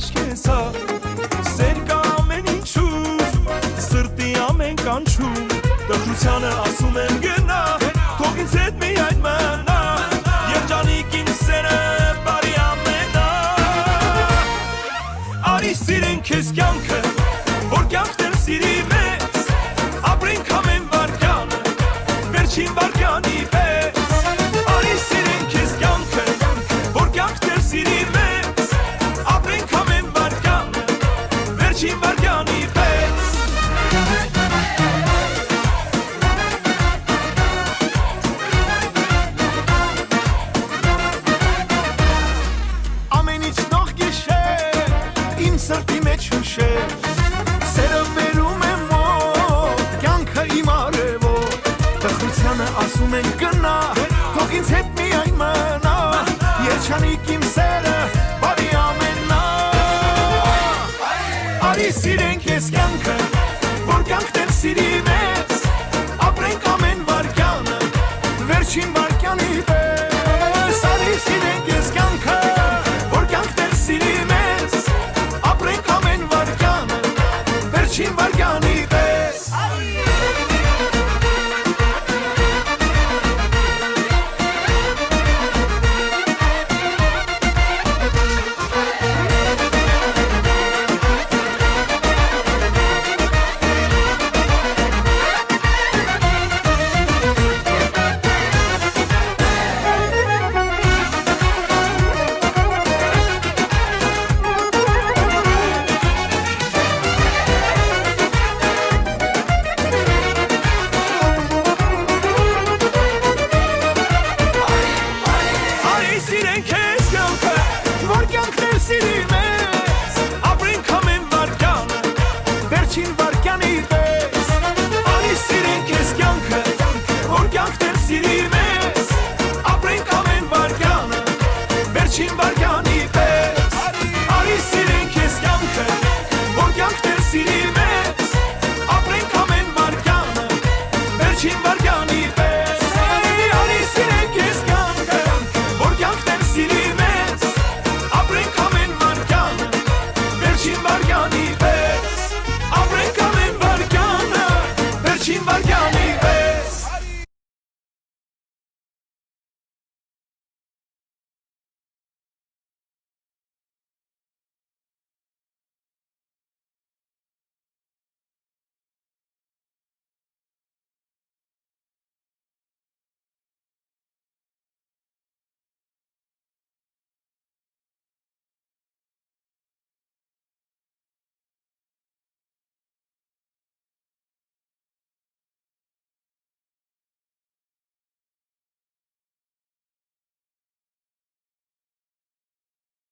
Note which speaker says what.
Speaker 1: աշկեսա Սեր կա ամեն ինչու Սրտի ամեն կանչում Դժությանը ասում եմ գնա Թող ինձ հետ միայն մնա Երջանիկ իմ սերը բարի ամենա Արի սիրենք քեզ կյանքը Որ կյանքն էլ սիրի մեզ Ապրենք ամեն վարկյանը Վերջին վարկյանի պես Արի սիրենք քեզ կյանքը Որ կյանքն էլ սիրի մեզ Ապրենք ամեն վարկյանը Վերջին վարկյանի պես Սրտի մեջ հուշեր Սերը վերում է մոտ Կյանքը իմ արևոտ Տխրությանը ասում են գնա Թող ինձ հետ միայն մնա Երջանիկ իմ սերը բարի ամենա Արի սիրենք ես կյանքը Որ կյանքն էլ սիրի մեզ Ապրենք ամեն վարկյանը Վերջին վարկյանի պես Արի սիրենք ես կյանքը Որ կյանքն էլ սիրի մեզ Ապրենք ամեն վարկյանը Վերջին վարկյանի պես Վերջին վարկյանի պես Արի սիրենք ես կյանքը Որ կյանքն էլ սիրի